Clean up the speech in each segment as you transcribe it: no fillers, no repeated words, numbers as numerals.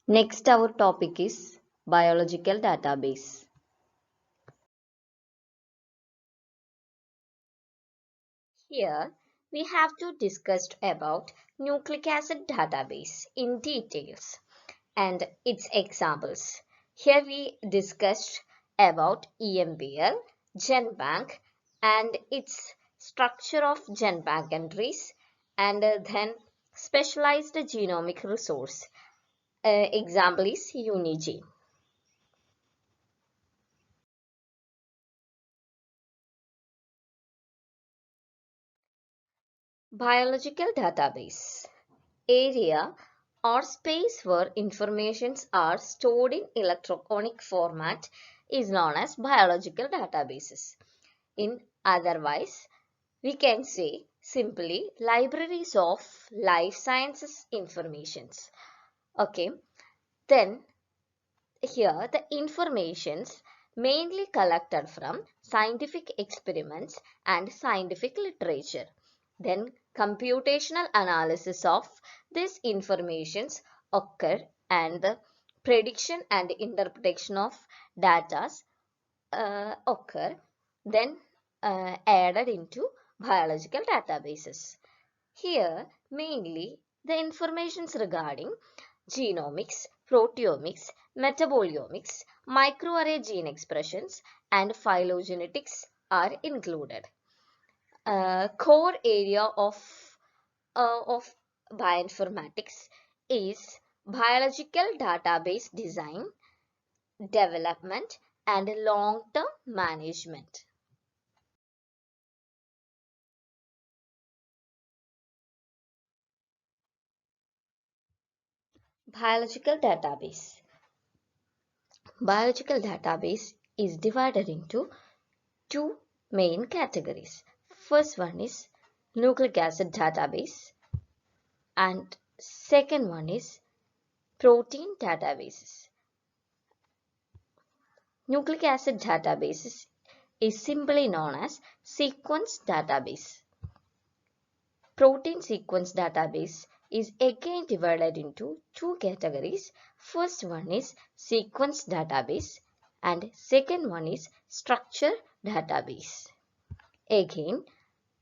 Next, our topic is biological database. Here, we have to discuss about nucleic acid database in details and its examples. Here we discussed about EMBL, GenBank and its structure of GenBank entries and then specialized genomic resource. Example is UniGene. Biological database. Area or space where informations are stored in electronic format is known as biological databases. In otherwise, we can say simply libraries of life sciences informations. Okay, then here the informations mainly collected from scientific experiments and scientific literature. Then computational analysis of these informations occur and the prediction and interpretation of data occur then added into biological databases. Here mainly the informations regarding genomics, proteomics, metabolomics, microarray gene expressions, and phylogenetics are included. Core area of bioinformatics is biological database design, development, and long-term management. Biological database. Biological database is divided into two main categories. First one is nucleic acid database and second one is protein databases. Nucleic acid databases is simply known as sequence database. Protein sequence database is again divided into two categories. First one is sequence database and second one is structure database. Again,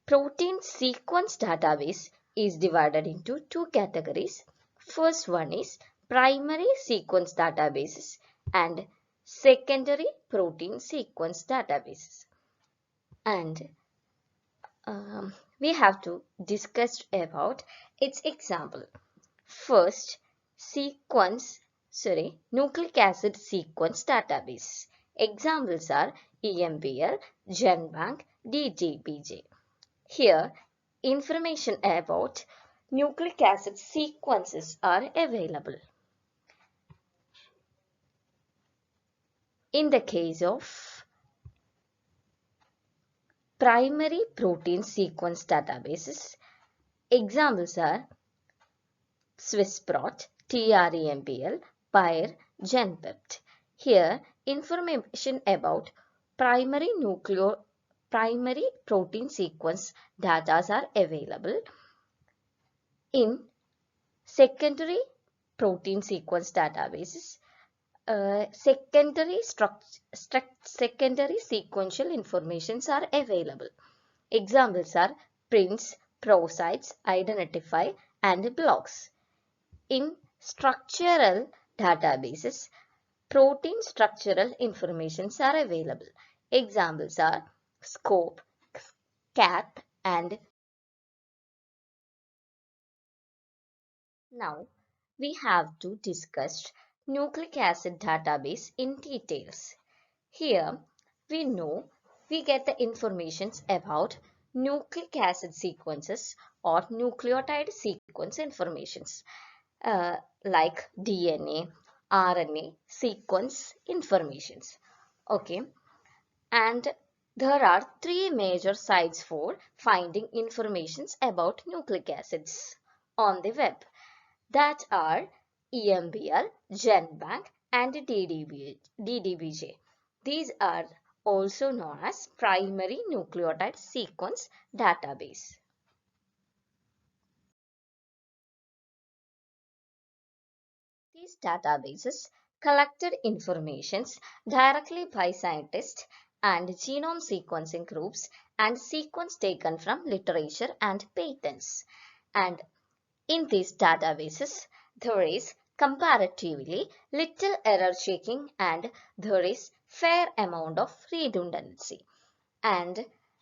protein sequence database is divided into two categories. First one is primary sequence databases and secondary protein sequence databases. And we have to discuss about its example. First, nucleic acid sequence database. Examples are EMBL, GenBank, DDBJ. Here, information about nucleic acid sequences are available. In the case of primary protein sequence databases, examples are SwissProt, TREMBL, Bayer, GenPept. Here, information about primary protein sequence data are available. In secondary protein sequence databases, secondary sequential informations are available. Examples are prints, prosites, identify, and blocks. In structural databases, protein structural informations are available. Examples are SCOPE, CAT, and now we have to discuss nucleic acid database in details. Here we know we get the informations about nucleic acid sequences or nucleotide sequence informations like DNA, RNA sequence informations. Okay, and there are three major sites for finding informations about nucleic acids on the web. That are EMBL, GenBank, and DDBJ. These are also known as primary nucleotide sequence database. These databases collected informations directly by scientists and genome sequencing groups and sequence taken from literature and patents. And in these databases, there is comparatively little error checking and there is fair amount of redundancy. And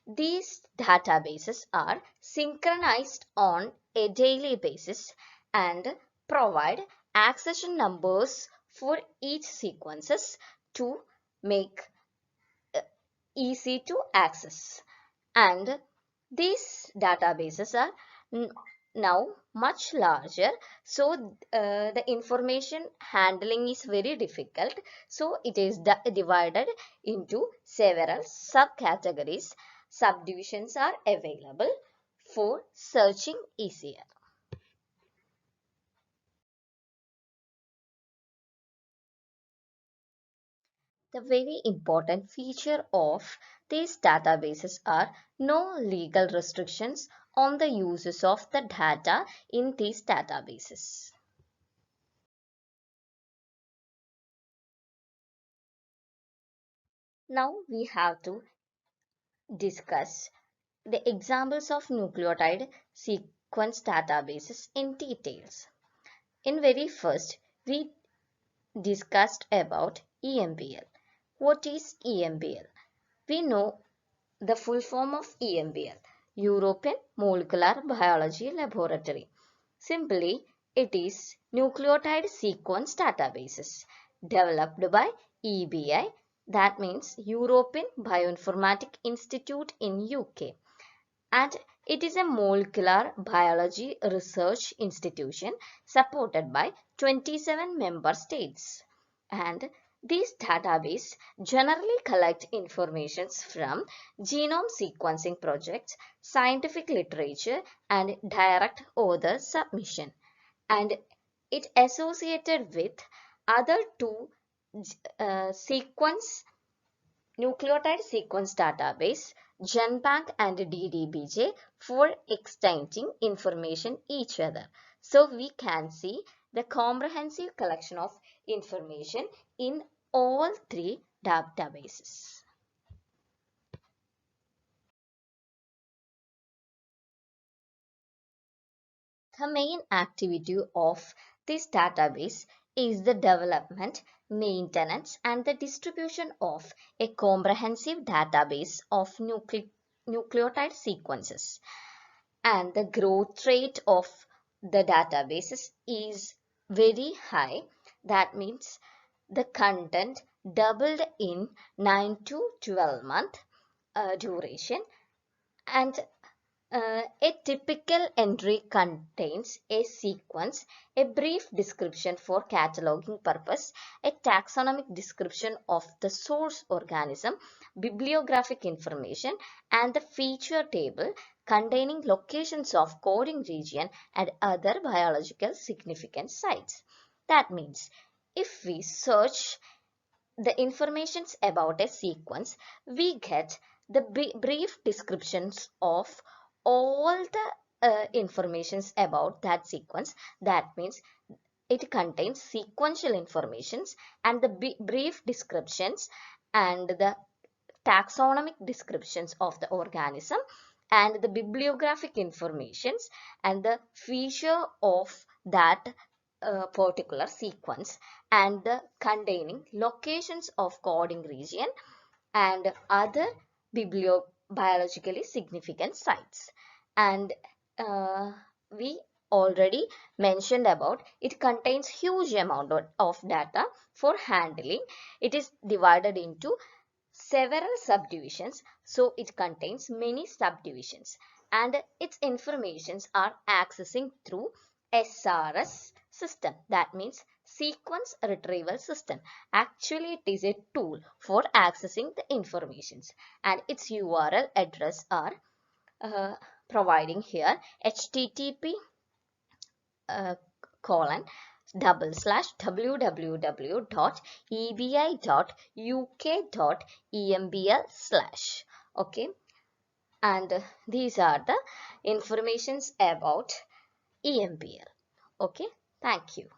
these databases are synchronized on a daily basis and provide accession numbers for each sequences to make easy to access. And these databases are now much larger, so the information handling is very difficult, so it is divided into several subcategories. Subdivisions are available for searching easier. The very important feature of these databases are no legal restrictions on the uses of the data in these databases. Now we have to discuss the examples of nucleotide sequence databases in details. In very first, we discussed about EMBL. What is EMBL? We know the full form of EMBL, European Molecular Biology Laboratory. Simply, it is nucleotide sequence databases developed by EBI, that means European Bioinformatics Institute in UK, and it is a molecular biology research institution supported by 27 member states. And these databases generally collect information from genome sequencing projects, scientific literature, and direct author submission. And it associated with other two nucleotide sequence database, GenBank and DDBJ, for exchanging information each other. So we can see the comprehensive collection of information in all three databases. The main activity of this database is the development, maintenance, and the distribution of a comprehensive database of nucleotide sequences. And the growth rate of the databases is very high. That means the content doubled in 9 to 12 month duration, and a typical entry contains a sequence, a brief description for cataloging purpose, a taxonomic description of the source organism, bibliographic information, and the feature table containing locations of coding region and other biological significant sites. That means if we search the informations about a sequence, we get the brief descriptions of all the informations about that sequence. That means it contains sequential informations and the brief descriptions and the taxonomic descriptions of the organism and the bibliographic informations and the feature of that particular sequence and the containing locations of coding region and other biologically significant sites. And we already mentioned about it contains huge amount of data for handling. It is divided into several subdivisions, so it contains many subdivisions, and its informations are accessing through SRS system, that means sequence retrieval system. Actually it is a tool for accessing the informations, and its URL address are providing here: http colon //www.ebi.uk.embl/. Okay, and these are the informations about EMBL. Okay, thank you.